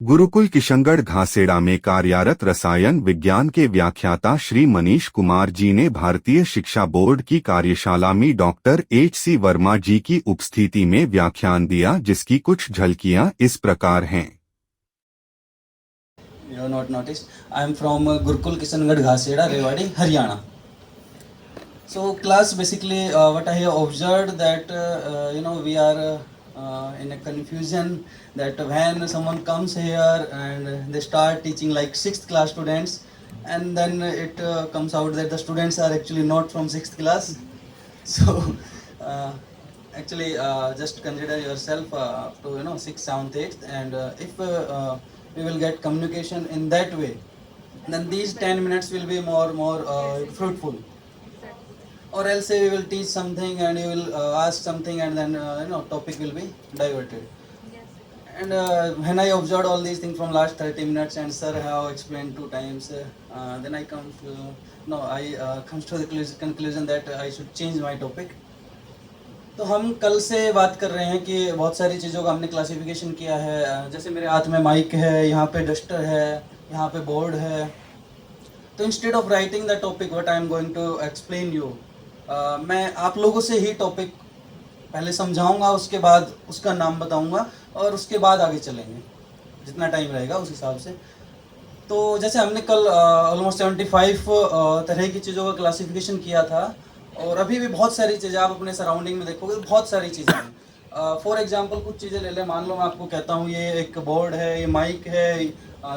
गुरुकुल किशनगढ़ घासेड़ा में कार्यरत रसायन विज्ञान के व्याख्याता श्री मनीष कुमार जी ने भारतीय शिक्षा बोर्ड की कार्यशाला में डॉक्टर H.C. वर्मा जी की उपस्थिति में व्याख्यान दिया, जिसकी कुछ झलकियां इस प्रकार हैं। You have not noticed. I am from Gurukul Kishangarh Ghaseda, Rewari, Haryana. So class basically what I have observed that we are in a confusion that when someone comes here and they start teaching like 6th class students, and then it comes out that the students are actually not from 6th class. So actually just consider yourself up to 6th, 7th, 8th, and if we will get communication in that way, then these 10 minutes will be more fruitful. Or else we will teach something and you will ask something, and then topic will be diverted. And when I observed all these things from last 30 minutes and sir have explained 2 times, then I come to comes to the conclusion that I should change my topic. तो हम कल से बात कर रहे हैं कि बहुत सारी चीज़ों का हमने क्लासिफिकेशन किया है। जैसे मेरे हाथ में माइक है, यहाँ पे डस्टर है, यहाँ पे बोर्ड है। तो instead of writing the topic what I am going to explain you, मैं आप लोगों से ही टॉपिक पहले समझाऊंगा, उसके बाद उसका नाम बताऊंगा और उसके बाद आगे चलेंगे, जितना टाइम रहेगा उस हिसाब से। तो जैसे हमने कल ऑलमोस्ट 75 तरह की चीज़ों का क्लासिफिकेशन किया था, और अभी भी बहुत सारी चीज़ें आप अपने सराउंडिंग में देखोगे, बहुत सारी चीज़ें हैं। फॉर एग्जांपल कुछ चीज़ें ले लें, मान लो मैं आपको कहता हूँ ये एक बोर्ड है, ये माइक है,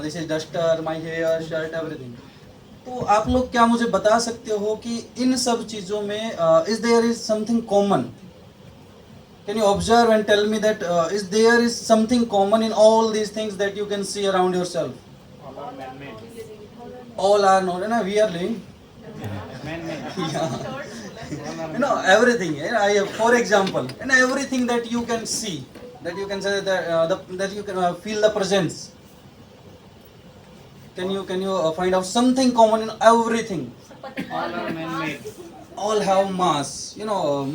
this is duster, my hair, shirt, everything. तो आप लोग क्या मुझे बता सकते हो कि इन सब चीज़ों में is there is something common? Can you observe and tell me that is there is something common in all these things that you can see around yourself? All are not, we are living. Everything. For example, everything that you can see, that you can say that you can feel the presence. Can you find out something common in everything? All are man-made. All have mass.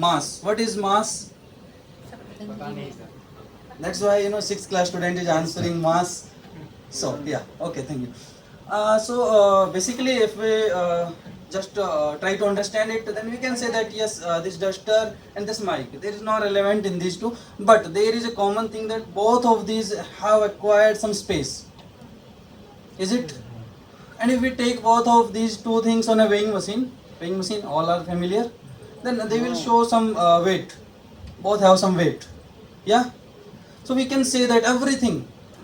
Mass. What is mass? That's why 6th class student is answering mass. So yeah, okay, thank you. Basically, if we just try to understand it, then we can say that yes, this duster and this mic, there is no relevant in these two, but there is a common thing that both of these have acquired some space. Is it? And if we take both of these two things on a weighing machine, all are familiar, then they will show some weight. Both have some weight. Yeah. So we can say that everything.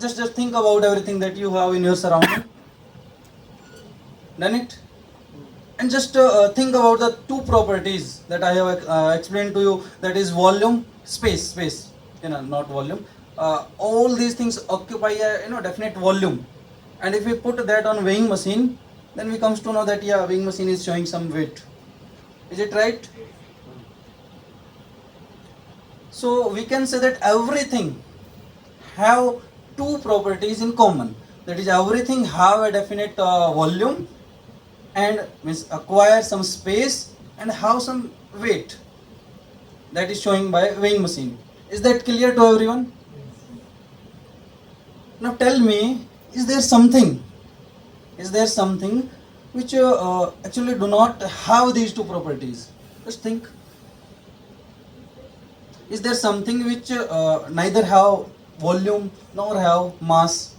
Just think about everything that you have in your surrounding. Done it? And just think about the two properties that I have explained to you, that is volume, space, not volume. All these things occupy a definite volume, and if we put that on weighing machine, then we comes to know that yeah, weighing machine is showing some weight. Is it right? So we can say that everything have two properties in common, that is everything have a definite volume and means acquire some space and have some weight that is showing by weighing machine. Is that clear to everyone? Now tell me, is there something which actually do not have these two properties? Just think. Is there something which neither have volume nor have mass?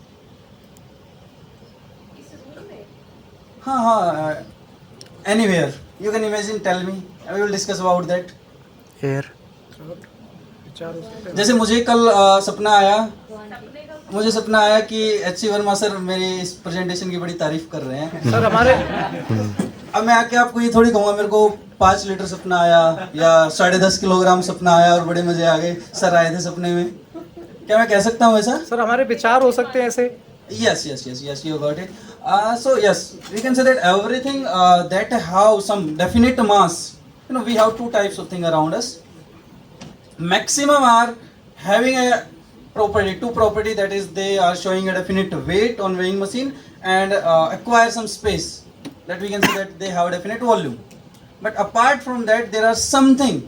Anywhere you can imagine, tell me, we will discuss about that. Air. जैसे मुझे कल सपना आया कि H.C. Verma sir मेरी इस presentation की बड़ी तारीफ कर रहे हैं सर हमारे। अब मैं आके आपको ये थोड़ी कहूँगा मेरे को 5 लीटर सपना आया या 10.5 किलोग्राम सपना आया और बड़े मजे आ गए, सर आए थे सपने में। क्या मैं कह सकता हूँ ऐसा? सर हमारे विचार हो सकते हैं ऐसे। Yes, you got it. So yes, we can say that everything that have some definite mass, we have two types of thing around us. Maximum are having a two property, that is they are showing a definite weight on weighing machine and acquire some space, that we can say that they have a definite volume. But apart from that, there are something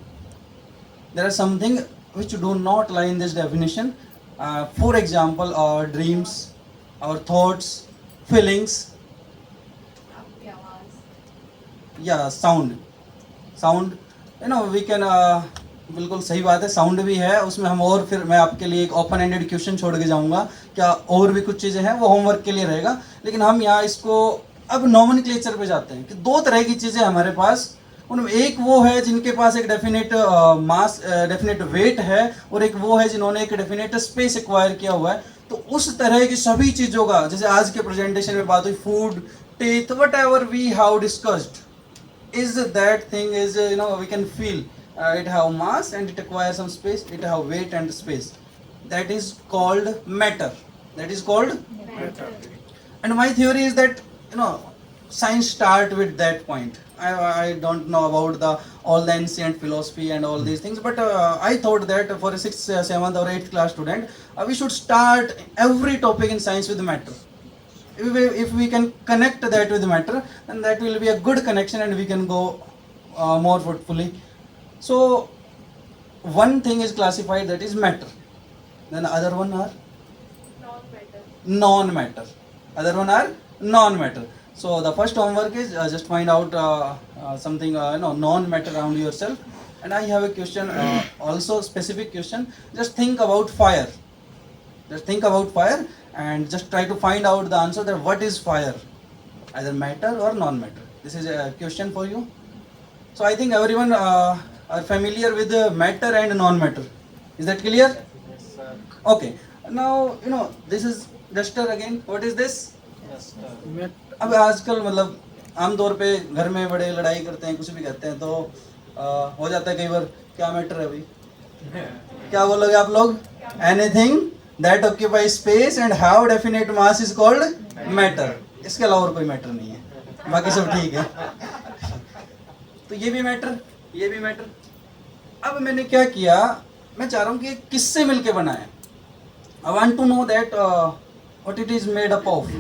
which do not lie in this definition. For example, dreams, our thoughts, feelings, yeah, sound, you know, we can बिल्कुल सही बात है, sound भी है उसमें हम, और फिर मैं आपके लिए एक ओपन एंडेड क्वेश्चन छोड़ के जाऊंगा, क्या और भी कुछ चीज़ें हैं वो होमवर्क के लिए रहेगा। लेकिन हम यहाँ इसको अब नॉमेनक्लेचर पे जाते हैं कि दो तरह की चीज़ें हमारे पास, उनमें एक वो है जिनके पास एक डेफिनेट मास, डेफिनेट वेट है, और एक वो है जिन्होंने एक डेफिनेट स्पेस एक्वायर किया हुआ है। तो उस तरह की सभी चीज़ों का, जैसे आज के प्रेजेंटेशन में बात हुई food, teeth, whatever we have discussed, is that thing is, you know, we can feel it have mass and it acquires some space, it have weight and space, that is called matter, that is called matter. And my theory is that, you know, science start with that point. I don't know about the all the ancient philosophy and all these things, but I thought that for a 6th, 7th or 8th class student, we should start every topic in science with matter. If we can connect that with matter, then that will be a good connection and we can go more fruitfully. So one thing is classified, that is matter, then the other one are non-matter, other one are non-matter. So the first homework is just find out something, you know, non-matter around yourself. And I have a question, also specific question. Just think about fire, just think about fire and just try to find out the answer, that what is fire, either matter or non-matter. This is a question for you. So I think everyone are familiar with the matter and non-matter. Is that clear? Yes, sir. Okay. Now, you know, this is duster again. What is this? Yes, sir. अब आजकल मतलब आमतौर पे घर में बड़े लड़ाई करते हैं, कुछ भी करते हैं, तो हो जाता है कई बार, क्या मैटर है भाई, क्या बोलोगे आप लोग? Anything that occupy space and have definite mass is called matter. इसके अलावा और कोई मैटर नहीं है, बाकी सब ठीक है। तो ये भी मैटर, ये भी मैटर। अब मैंने क्या किया, मैं चाह रहा हूँ कि किससे मिलके बना है। I want to know that what it is made up of.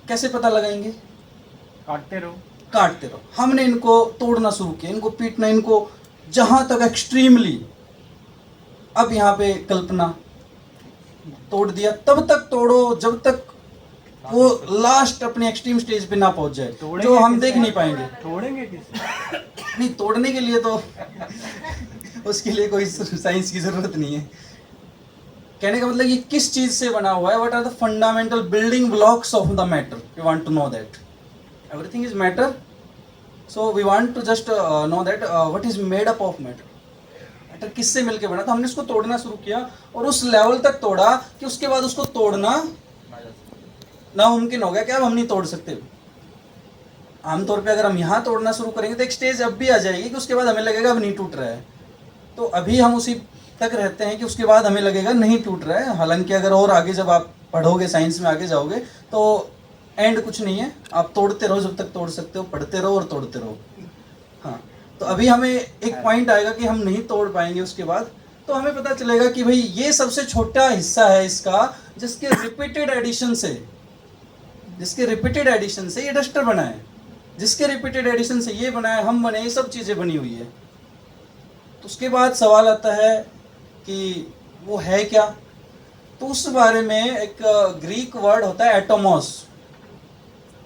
कैसे पता लगाएंगे? काटते रहो। काटते रहो। हमने इनको तोड़ना शुरू किया, इनको पीटना, इनको जहां तक एक्सट्रीमली। अब यहाँ पे कल्पना तोड़ दिया, तब तक तोड़ो जब तक वो लास्ट अपने एक्सट्रीम स्टेज पे ना पहुंच जाए, जो हम देख नहीं पाएंगे। तोड़ेंगे किसे? नहीं, तोड़ने के लिए तो उसके लिए कोई साइंस की जरूरत नहीं है। कहने का मतलब ये किस चीज से बना हुआ है, what are the fundamental building blocks of the matter, we want to know that. Everything is matter, so we want to just know that what is made up of matter. Matter किससे मिलके बना? तो हमने उसको तोड़ना शुरू किया और उस लेवल तक तोड़ा कि उसके बाद उसको तोड़ना नामुमकिन हो गया कि अब हम नहीं तोड़ सकते। आमतौर पे अगर हम यहाँ तोड़ना शुरू करेंगे तो एक स्टेज अब भी आ जाएगी कि उसके बाद हमें लगेगा अब नहीं टूट रहा है। तो अभी हम उसी तक रहते हैं कि उसके बाद हमें लगेगा नहीं टूट रहा है। हालांकि अगर और आगे जब आप पढ़ोगे, साइंस में आगे जाओगे, तो एंड कुछ नहीं है, आप तोड़ते रहो जब तक तोड़ सकते हो, पढ़ते रहो और तोड़ते रहो। हाँ, तो अभी हमें एक पॉइंट आएगा कि हम नहीं तोड़ पाएंगे, उसके बाद तो हमें पता चलेगा कि भाई ये सबसे छोटा हिस्सा है इसका, जिसके रिपीटेड एडिशन से ये डस्टर बना है, जिसके रिपीटेड एडिशन से ये बना है, हम बने, ये सब चीज़ें बनी हुई है। तो उसके बाद सवाल आता है कि वो है क्या? तो उस बारे में एक ग्रीक वर्ड होता है एटोमोस,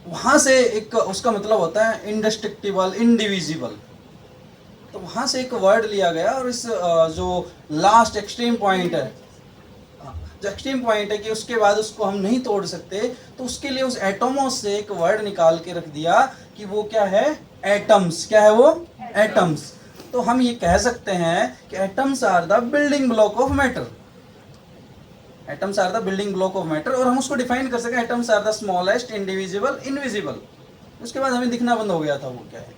वहाँ से एक उसका मतलब होता है इंडेस्ट्रक्टिबल, इनडिविजिबल। तो वहाँ से एक वर्ड लिया गया और इस जो लास्ट एक्सट्रीम पॉइंट है, जो एक्सट्रीम पॉइंट है कि उसके बाद उसको हम नहीं तोड़ सकते, तो उसके लिए उस एटोमोस से एक वर्ड निकाल के रख दिया कि वो क्या है? एटम्स। क्या है वो? एटम्स। तो हम ये कह सकते हैं कि atoms are the building block of matter. Atoms are the building block of matter, और हम उसको डिफाइन कर सकें, atoms are the smallest indivisible invisible. उसके बाद हमें दिखना बंद हो गया था वो क्या है,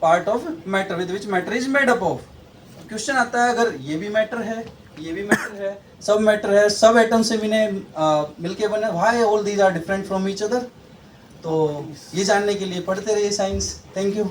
part of matter with which matter is made up of. Question आता है, अगर ये भी मैटर है, ये भी मैटर है, सब मैटर है, सब एटम से मिलके बने, why all these are different from each other? तो ये जानने के लिए पढ़ते रहिए साइंस। Thank you.